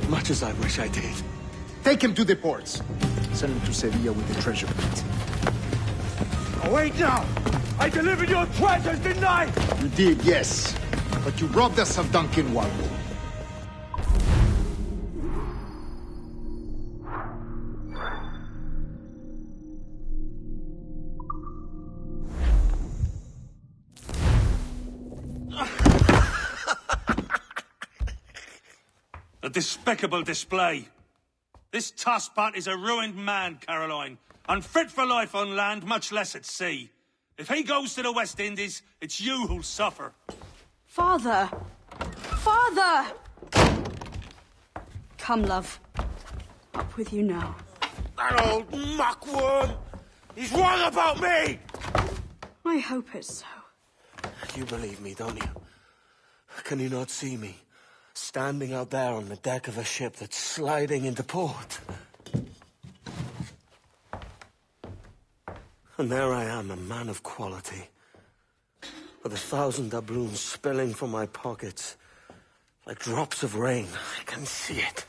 Much as I wish I did. Take him to the ports. Send him to Sevilla with the treasure plate. Oh, wait now! I delivered your treasures, didn't I? You did, yes. But you robbed us of Duncan Walpole. A despicable display. This tosspot is a ruined man, Caroline. Unfit for life on land, much less at sea. If he goes to the West Indies, it's you who'll suffer. Father! Father! Come, love. Up with you now. That old muckworm! He's wrong about me! I hope it's so. You believe me, don't you? Can you not see me? Standing out there on the deck of a ship that's sliding into port. And there I am, a man of quality. With 1,000 doubloons spilling from my pockets. Like drops of rain. I can see it.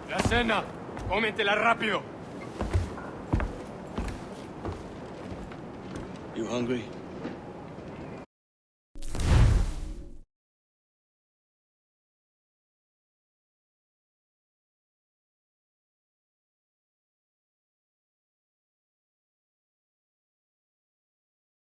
La cena. Cómetela rápido. You hungry?